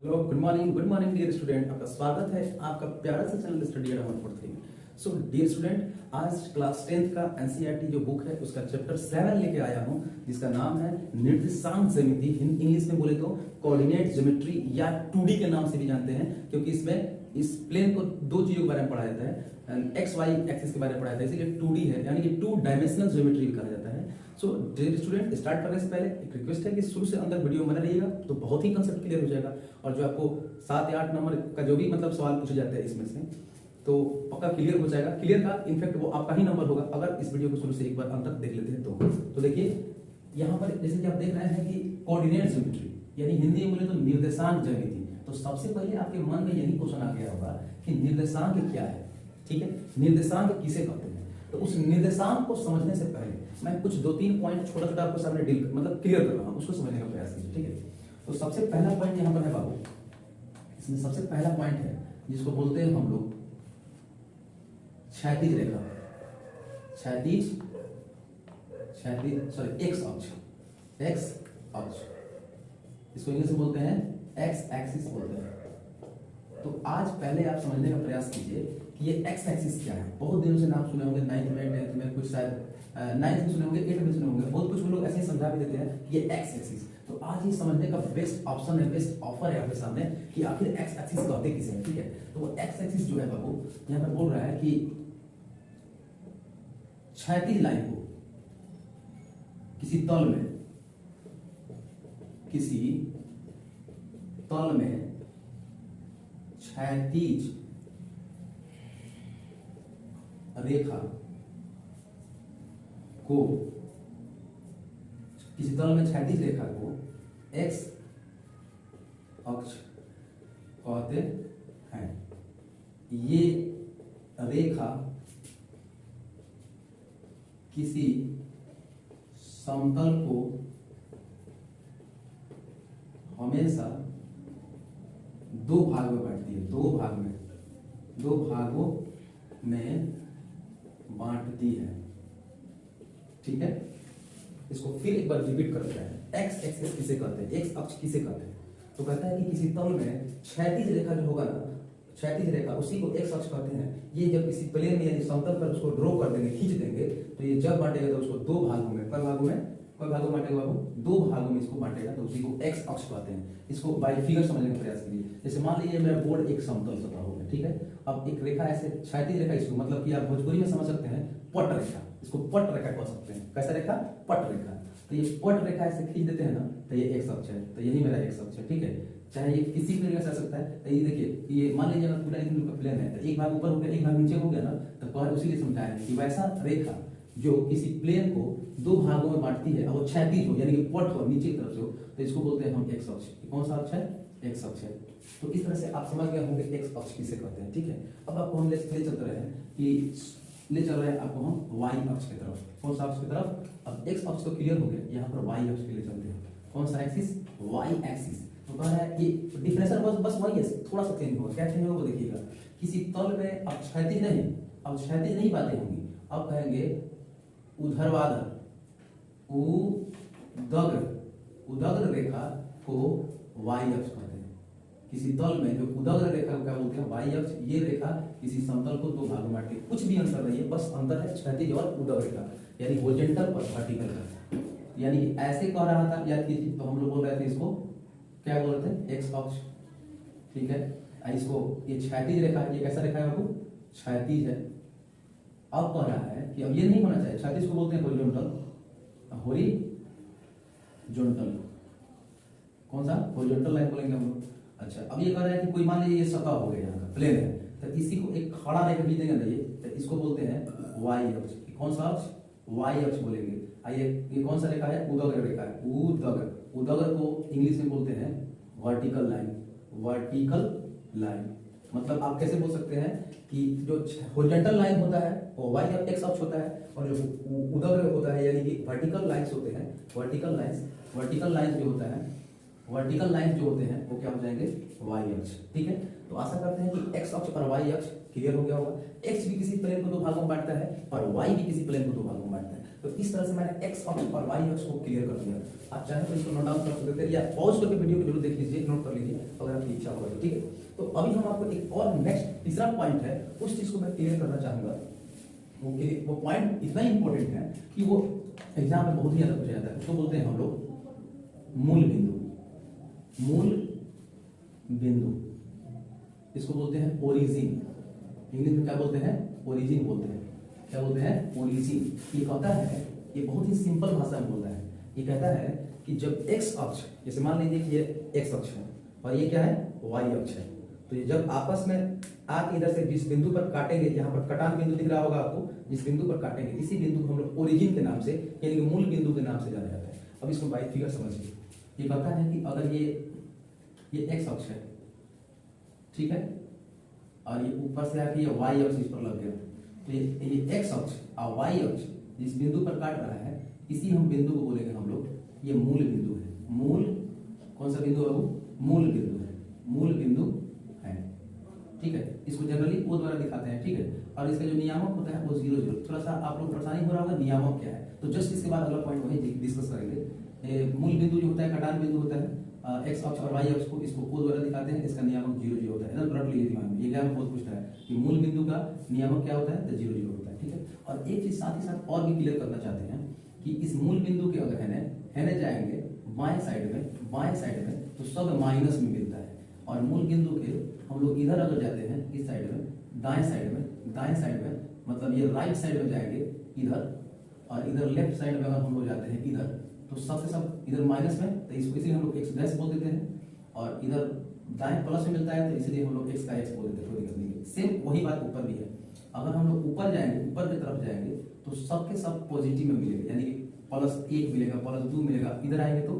Hello, good morning dear student. आपका स्वागत है आपका प्यारा सा चैनल स्टडी एट 143 में। सो डियर स्टूडेंट, आज क्लास 10th का एनसीईआरटी जो बुक है उसका चैप्टर 7 लेके आया हूँ, जिसका नाम है निर्देशांक ज्यामिति। इंग्लिश में बोले तो कोऑर्डिनेट ज्योमेट्री या 2D के नाम से भी जानते हैं, क्योंकि इसमें इस प्लेन को दो चीजों के बारे में पढ़ाया जाता है, एक्स वाई एक्सिस के बारे में पढ़ाया जाता है, इसलिए 2D है, यानी कि 2 डायमेंशनल ज्योमेट्री भी कहा जाता है। सो डियर स्टूडेंट, स्टार्ट करने से पहले एक रिक्वेस्ट है कि शुरू से अंदर वीडियो बना रहिएगा तो बहुत ही कंसेप्ट क्लियर हो जाएगा। और जो आपको 7 या 8 नंबर का जो भी मतलब सवाल पूछे जाते हैं इसमें से तो पक्का क्लियर हो जाएगा। क्लियर का इनफैक्ट वो आपका ही नंबर होगा अगर इस वीडियो को शुरू से एक बार अंत तक देख लेते हैं तो देखिए यहाँ पर जैसे कि आप देख रहे हैं कि कोऑर्डिनेट ज्योमेट्री यानी हिंदी में बोले तो निर्देशांक ज्यामिति। तो सबसे पहले आपके मन में यही क्वेश्चन आ गया होगा कि निर्देशांक क्या है। ठीक है, निर्देशांक किसे कहते हैं। तो उस निर्देशांक को समझने से पहले मैं कुछ 2-3 पॉइंट छोटा छोटा आपके सामने डील मतलब क्लियर कर रहा हूँ, उसको समझने का प्रयास कीजिए। ठीक है, तो सबसे पहला पॉइंट यहाँ पर है बाबू, इसमें सबसे पहला पॉइंट है जिसको बोलते हैं हम लोग क्षैतिज रेखा, एक्स अक्ष, इसको इंग्लिश में बोलते हैं एक्स एक्सिस बोलते हैं। तो आज पहले आप समझने का प्रयास कीजिए कि ये एक्स एक्सिस क्या है। बहुत दिनों से नाम सुने होंगे, 9th में 10th में, कुछ शायद 9th में सुने होंगे, 8th में सुने होंगे, बहुत कुछ लोग ऐसे ही समझा भी देते हैं कि ये एक्स एक्सिस। तो आज ये समझने का बेस्ट ऑप्शन है, बेस्ट ऑफर है आपके सामने कि आखिर एक्स एक्सिस कहते किसे हैं। ठीक है, तो वो एक्स एक्सिस जो है बाबू यहाँ पर बोल रहा है कि क्षैतिज लाइन को किसी तल में क्षैतिज रेखा को किसी तल में क्षैतिज रेखा को एक्स अक्ष कहते हैं। ये रेखा किसी समतल को हमेशा दो भाग में बांटती है, दो भागों में बांटती है। ठीक है, इसको फिर एक बार रिपीट करते हैं। एक्स एक्सिस किसे कहते हैं, एक्स अक्ष किसे कहते हैं। तो कहता है कि किसी तल में क्षैतिज रेखा जो होगा ना, क्षैतिज रेखा उसी को एक्स अक्ष कहते हैं। ये जब किसी प्लेन में यानी समतल पर उसको ड्रॉ कर देंगे, खींच देंगे, तो ये जब बांटेगा तो उसको दो भागों में, कई भागों में बांटेगा बाबू, दो भागों में इसको बांटेगा, तो उसी को एक्स अक्ष कहते हैं। इसको बाय फिगर समझने का प्रयास कीजिए। जैसे मान लीजिए मेरा बोर्ड एक समतल सतह हो गया। ठीक है, अब एक रेखा ऐसे क्षैतिज रेखा, इसको मतलब कि आप भोजपुरी में समझ सकते हैं पट रेखा, इसको पट रेखा कह सकते हैं। कैसा रेखा, पट रेखा। तो ये पट रेखा ऐसे खींच देते हैं ना, तो ये एक्स अक्ष है, तो यही मेरा एक्स अक्ष है। ठीक है, चाहे ये किसी भी तरीके से आ सकता है। तो ये देखिए, ये मान लीजिए अगर पूरा एक प्लेन है तो एक भाग ऊपर हो गया, एक भाग नीचे हो गया ना, तो पर उसी लिए समझाया है कि वैसा रेखा जो किसी प्लेन को दो भागों में बांटती है और वो क्षैतिज हो यानी कि पट हो, नीचे की तरफ से हो, तो इसको बोलते हैं हम एक्स अक्ष। कौन सा अक्ष है, एक्स अक्ष है। तो इस तरह से आप समझ गए होंगे एक्स अक्ष किसे कहते हैं। ठीक है, अब आपको हम ले चल रहे हैं कि ले चल रहे हैं आपको हम वाई अक्ष की तरफ। कौन सा अक्ष की तरफ, अब एक्स अक्ष तो क्लियर हो गया, यहाँ पर वाई अक्ष के लिए चलते हैं। कौन सा एक्सिस, वाई एक्सिस। तो कह रहा है ये डिफरेंशियल बस वही है, थोड़ा सा चेंज होगा। क्या चेंज होगा वो देखिएगा। किसी तल में अब क्षैतिज नहीं बातें होंगी, अब कहेंगे ऊर्ध्वाधर उदग्र रेखा को वाई अक्ष कहते हैं। किसी तल में जो उदग्र रेखा को क्या बोलते हैं, वाई अक्ष। ये रेखा किसी समतल को दो भागों में बांटती है। कुछ भी अंतर नहीं है, बस अंतर है क्षैतिज और उदग्र रेखा, यानी हॉरिजॉन्टल और वर्टिकल का। यानी कि ऐसे कह रहा था याद कीजिए, तो हम लोग बोल रहे थे इसको क्या बोल रहे थे, एक्स अक्ष। ठीक है, इसको ये क्षैतिज रेखा है, ये कैसा रेखा है बाबू, क्षैतिज है। अब कह रहा है कि अब ये नहीं होना चाहिए, क्षैतिज को बोलते हैं हॉरिजॉन्टल। कौन सा, हॉरिजॉन्टल लाइन बोलेंगे हम लोग। अच्छा, अब ये कह रहा है कि कोई मान लीजिए ये सतह हो गया, यहाँ का प्लेन है, तो इसी को एक खड़ा रेखा खींच देंगे ना, तो इसको बोलते हैं वाई अक्ष। कौन सा अक्ष, वाई अक्ष बोलेंगे। आइए, ये कौन सा रेखा है, उदग्र रेखा है। उदग्र को इंग्लिश में बोलते हैं वर्टिकल लाइन। मतलब आप कैसे बोल सकते हैं कि जो हॉरिजॉन्टल लाइन होता है वो वाई एक्स अक्ष होता है, और जो उदग्र होता है यानी कि वर्टिकल लाइंस होते हैं, वर्टिकल लाइंस जो होते हैं वो क्या हो जाएंगे, वाई अक्ष, ठीक है। तो आशा करते हैं कि एक्स अक्ष और वाई अक्ष क्लियर हो गया होगा। एक्स भी किसी प्लेन को दो भागों में बांटता है और वाई भी किसी प्लेन को दो भागों में बांटता है। तो इस तरह से मैंने एक्स अक्ष और वाई अक्ष को क्लियर कर दिया। आप चाहे तो इसको नोट डाउन कर सकते हैं या पॉज करके वीडियो को जरूर देख लीजिए, नोट कर लीजिए अगर आपकी इच्छा होगा तो, ठीक है। तो अभी हम आपको एक और नेक्स्ट तीसरा पॉइंट है, उस चीज को मैं क्लियर करना चाहूंगा। वो पॉइंट इतना इंपॉर्टेंट है कि वो एग्जाम में बहुत ही ज्यादा पूछा जाता है। उसको बोलते हैं हम लोग मूल बिंदु। मूल बिंदु इसको बोलते हैं ओरिजिन। इंग्लिश में क्या बोलते हैं? ओरिजिन बोलते हैं। क्या बोलते हैं? ओरिजिन। ये कहता है, ये बहुत ही सिंपल भाषा में बोलता है। ये कहता है कि जब एक्स अक्ष, जैसे मान लीजिए कि ये एक्स अक्ष है और ये क्या है? वाई अक्ष है। तो ये जब आपस में आके इधर से जिस बिंदु पर काटेंगे, यहाँ पर कटान बिंदु दिख रहा होगा आपको, जिस बिंदु पर काटेंगे इसी बिंदु को हम लोग ओरिजिन के नाम से यानी कि मूल बिंदु के नाम से जाना जाता है। अब इसको बाई फिगर समझिए। ये कहता है कि अगर ये एक्स अक्ष है, ठीक है, और ये ऊपर से आके ये वाई अक्ष इस पर लग गया, तो ये एक्स अक्ष और वाई अक्ष जिस बिंदु पर काट रहा है इसी हम बिंदु को बोलेंगे हम लोग ये मूल बिंदु है। मूल कौन सा बिंदु है? वो मूल बिंदु है। मूल बिंदु है, ठीक है। इसको जनरली ओ द्वारा दिखाते हैं, ठीक है। और इसका जो नियामक होता है वो 0 0। थोड़ा सा आप लोग परेशानी हो रहा होगा नियामक क्या है, तो जस्ट इसके बाद अगला पॉइंट वही डिस्कस करेंगे। मूल बिंदु जो होता है, कटान बिंदु होता है, एक्स अक्ष और वाई अक्ष को इसको ओ द्वारा दिखाते हैं। इसका नियामक 0 0 होता है। एकदम रट लीजिए दिमाग में, ये एग्जाम में बहुत पूछता है कि मूल बिंदु का नियामक क्या होता है, तो 0 0 होता है, ठीक है। और एक चीज साथ ही साथ और भी क्लियर करना चाहते हैं कि इस मूल बिंदु के अगर है जाएंगे बाएं साइड में तो सब माइनस में मिलता है। और मूल बिंदु के हम लोग इधर अगर जाते हैं इस साइड में, दाएं साइड में मतलब ये राइट साइड में जाएंगे इधर, और इधर लेफ्ट साइड में अगर हम लोग जाते हैं इधर, तो सबसे सब इधर माइनस में, तो इसको इसलिए हम लोग एक्स डैश बोल देते हैं। और इधर दाएं प्लस में मिलता है तो इसलिए हम लोग एक्स का एक्स बोल देते हैं, कोई दिक्कत नहीं है। सेम वही बात ऊपर भी है। अगर हम लोग ऊपर जाएंगे, ऊपर की तरफ जाएंगे तो सबके सब पॉजिटिव में मिलेगा, यानी कि +1 मिलेगा, +2 मिलेगा। इधर आएंगे तो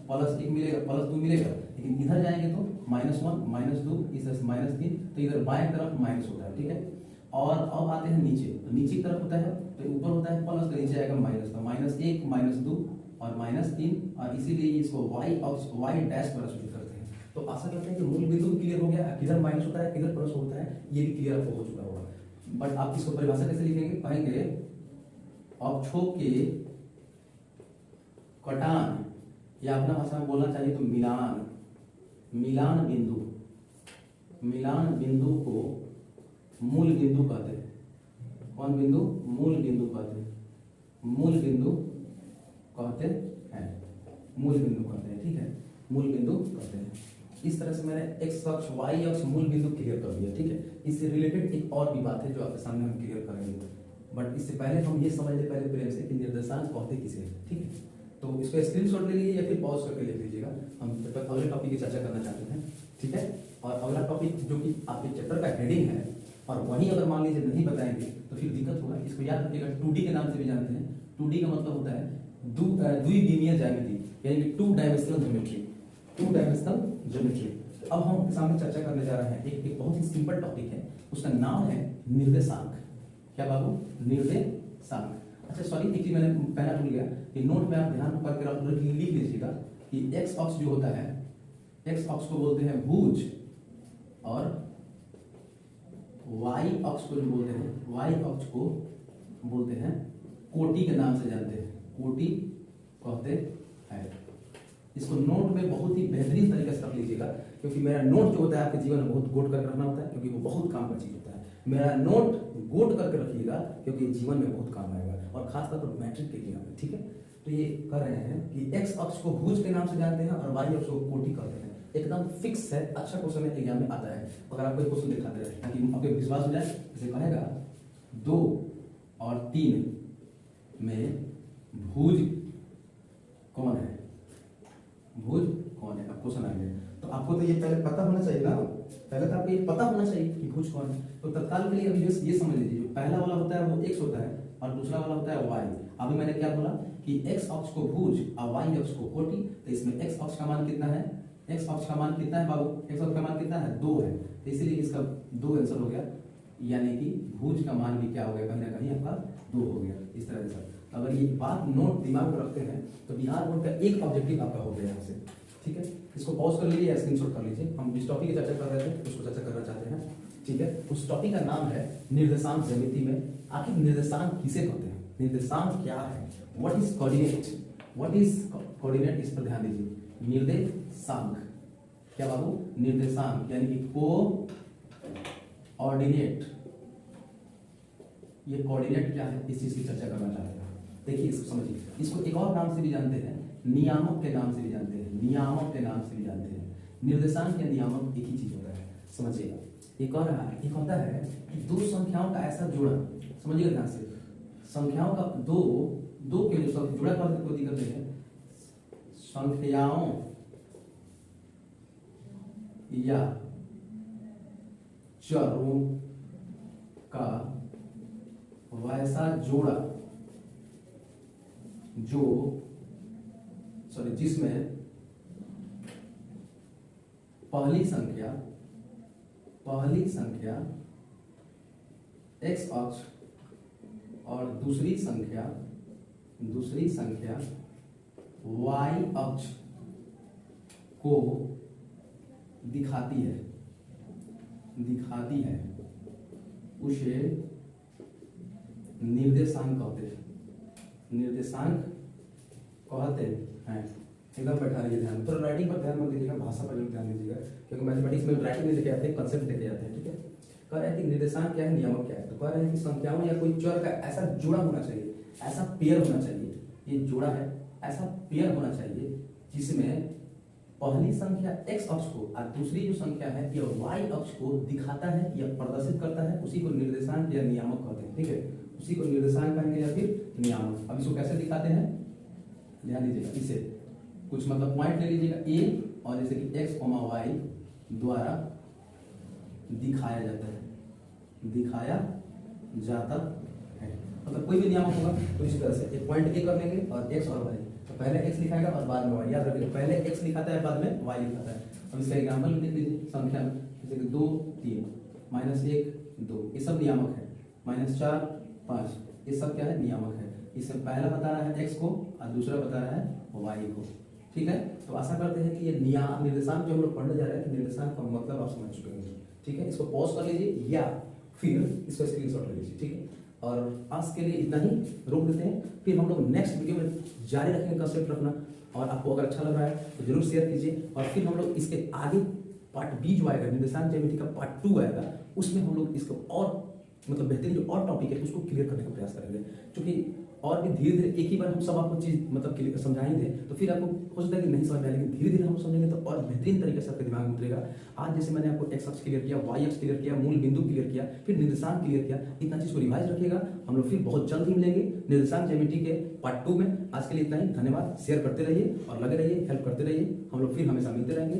+1 मिलेगा, +2 मिलेगा। लेकिन इधर जाएंगे तो -1 -2 इस तरह से -3, तो इधर बाएं तरफ माइनस होता है, ठीक है। और अब आते हैं नीचे, तो नीचे की तरफ होता है, तो ऊपर होता है प्लस, तो नीचे आएगा माइनस, तो -1 -2 और -3, और इसीलिए इसको वाई अक्ष वाई डैश पर सूचित करते हैं। तो आशा करते हैं कि मूल बिंदु क्लियर हो गया, किधर माइनस होता है किधर प्लस होता है ये भी क्लियर आपको हो चुका होगा। बट आप इसको परिभाषा कैसे लिखेंगे? कहेंगे अक्षों के कटान, या अपना भाषा में बोलना चाहिए तो मिलान बिंदु को मूल बिंदु कहते हैं। कौन बिंदु? मूल बिंदु कहते हैं। मूल बिंदु कहते हैं, ठीक है। मूल बिंदु कहते हैं। इस तरह से मैंने एक्स अक्ष वाई अक्ष मूल बिंदु क्लियर कर दिया, ठीक है। इससे रिलेटेड एक और भी बात है जो आपके सामने हम क्लियर करेंगे, बट इससे पहले हम ये समझ ले पहले प्रेम से कि निर्देशांक कहते किसे हैं, ठीक है। तो इसको स्क्रीनशॉट ले लीजिए या फिर पॉज करके लिख लीजिएगा। हम अगले टॉपिक की चर्चा करना चाहते हैं, ठीक है। और अगला टॉपिक जो कि आपके चैप्टर का हेडिंग है, और वही अगर मान लीजिए नहीं बताएंगे तो फिर दिक्कत होगा। इसको याद रखिएगा, 2D के नाम से भी जानते हैं। 2D का मतलब होता है द्विविमीय ज्यामिति, यानी कि 2 डायमेंशनल ज्योमेट्री। अब हम आपके सामने चर्चा करने जा रहे हैं एक बहुत ही सिंपल टॉपिक है, उसका नाम है निर्देशांक। क्या बाबू? निर्देशांक। अच्छा सॉरी, एक चीज मैंने पहला भूल गया कि नोट में आप ध्यान करके लिख लीजिएगा कि एक्स अक्ष जो होता है, एक्स अक्ष को बोलते हैं भुज, और वाई अक्ष को जो बोलते हैं, वाई अक्ष को बोलते हैं कोटि के नाम से जानते हैं, कोटि कहते हैं। इसको नोट में बहुत ही बेहतरीन तरीके से रख लीजिएगा, क्योंकि मेरा नोट जो होता है आपके जीवन में बहुत गोट करके रखना होता है, क्योंकि वो बहुत काम का चीज होता है। मेरा नोट गोट करके रखिएगा क्योंकि जीवन में बहुत काम आएगा, और खासतौर पर मैट्रिक के एग्जाम में, ठीक है। तो ये कर रहे हैं कि एक्स अक्ष को भुज के नाम से जानते हैं और वाई अक्ष को कोटि कहते हैं। एकदम फिक्स है, अच्छा क्वेश्चन एग्जाम में आता है। अगर आपको क्वेश्चन दिखाते रहे ताकि आपको विश्वास हो जाए, जैसे कहेगा 2 और 3 में भुज कौन है, भुज कौन है। अब क्वेश्चन आ गया, तो आपको तो ये पहले पता होना चाहिए ना, पहले तो आपको ये पता होना चाहिए कि भुज कौन है। तो तत्काल के लिए अभी ये समझ लीजिए, जो पहला वाला होता है वो एक्स होता है और दूसरा वाला होता है वाई। अभी मैंने क्या बोला कि एक्स अक्ष को भुज और वाई अक्ष को कोटि। तो इसमें एक्स अक्ष का मान कितना है? एक्स अक्ष का मान कितना है बाबू? एक्स अक्ष का मान कितना है? 2 है, तो इसलिए इसका 2 आंसर हो गया, यानी कि भुज का मान भी क्या हो गया, कहीं ना कहीं आपका 2 हो गया। इस तरह से अगर ये बात नोट दिमाग में रखते हैं तो बिहार बोर्ड का एक ऑब्जेक्टिव आपका हो गया यहाँ से। ठीक है, इसको पॉज कर लीजिए या स्क्रीनशॉट कर लीजिए। हम जिस टॉपिक की चर्चा कर रहे थे उसको चर्चा करना चाहते हैं, ठीक है। उस टॉपिक का नाम है निर्देशांक ज्यामिति में आखिर निर्देशांक किसे कहते हैं, निर्देशांक क्या है, what is coordinate, what is coordinate, इस पर ध्यान दीजिए। निर्देशांक क्या बाबू, निर्देशांक यानी कि को ऑर्डिनेट, ये कोऑर्डिनेट क्या है, इस चीज की चर्चा करना चाहते हैं। देखिए इसको समझिए, इसको एक और नाम से भी जानते हैं, नियामक के नाम से भी जानते हैं, नियामक के नाम से भी जानते हैं। निर्देशांक या नियामक एक ही चीज होता है, समझिएगा। एक और एक होता है कि दो संख्याओं का ऐसा जोड़ा, समझिएगा ध्यान से, संख्याओं का दो के जो जुड़ा करके कोई दिक्कत नहीं है, संख्याओं या चरों का वैसा जोड़ा जिसमें पहली संख्या x अक्ष और दूसरी संख्या y अक्ष को दिखाती है उसे निर्देशांक कहते हैं, निर्देशांक कहते हैं। एकदम बैठा रहिए, ध्यान, तो राइटिंग पर ध्यान मत दीजिएगा, भाषा पर ध्यान दीजिएगा, क्योंकि मैथमेटिक्स में राइटिंग में लेके आते हैं, कंसेप्ट लेके आते हैं, ठीक है। कह रहे हैं कि निर्देशांक क्या है, नियामक क्या है, तो कह रहे हैं कि संख्याओं या कोई चर का ऐसा जोड़ा होना चाहिए, ऐसा पेयर होना चाहिए, ये जोड़ा है, ऐसा पेयर होना चाहिए जिसमें पहली संख्या x अक्ष को और दूसरी जो संख्या है या y अक्ष को दिखाता है या प्रदर्शित करता है, उसी को निर्देशांक या नियामक कहते हैं, ठीक है। उसी को निर्देशांक कहेंगे या फिर नियामक। अब इसको कैसे दिखाते हैं, ध्यान दीजिएगा, इसे कुछ मतलब पॉइंट ले लीजिएगा a और जैसे कि x, y द्वारा दिखाया जाता है, मतलब कोई भी नियामक होगा तो इस तरह से एक पॉइंट a कर लेंगे और x और y, तो पहले x लिखाएगा और बाद में y, याद रखिए पहले x लिखाता है बाद में y लिखाता है। अब इसका एग्जांपल लिख लीजिए, संख्या में जैसे कि 2 3 -1 2, ये सब नियामक है, -4 5, ये सब क्या है, नियामक है। इससे पहला बता रहा है x को और दूसरा बता रहा है y को, ठीक है। तो आशा करते हैं कि ये निर्देशांक जो हम लोग पढ़ने जा रहे हैं, निर्देशांक का मतलब आप समझ चुके होंगे, ठीक है। इसको पॉज कर लीजिए या फिर इसको स्क्रीनशॉट ले लीजिए, ठीक है। और आज के लिए इतना ही रोक देते हैं, फिर हम लोग नेक्स्ट वीडियो में जारी रखेंगे कंसेप्ट रखना। और आपको अगर अच्छा लग रहा है तो जरूर शेयर कीजिए, और फिर हम लोग इसके आगे पार्ट बी जो आएगा, निर्देशांक ज्यामिति का पार्ट 2 आएगा, उसमें हम लोग इसको और मतलब बेहतरीन जो और टॉपिक है उसको क्लियर करने का प्रयास करेंगे, क्योंकि और भी धीरे धीरे एक ही बार हम सब आपको चीज मतलब क्लियर समझाएंगे तो फिर आपको हो सकता है कि नहीं समझ में आए, लेकिन धीरे धीरे हम समझेंगे तो और बेहतरीन तरीके से आपके दिमाग में उतरेगा। आज जैसे मैंने आपको x अक्ष क्लियर किया, y अक्ष क्लियर किया, मूल बिंदु क्लियर किया, फिर निर्देशांक क्लियर किया, इतना चीज को रिवाइज रखिएगा। हम लोग फिर बहुत जल्द ही मिलेंगे निर्देशांक ज्यामिति के पार्ट 2 में। आज के लिए इतना ही, धन्यवाद। शेयर करते रहिए और लगे रहिए, हेल्प करते रहिए, हम लोग फिर हमेशा मिलते रहेंगे।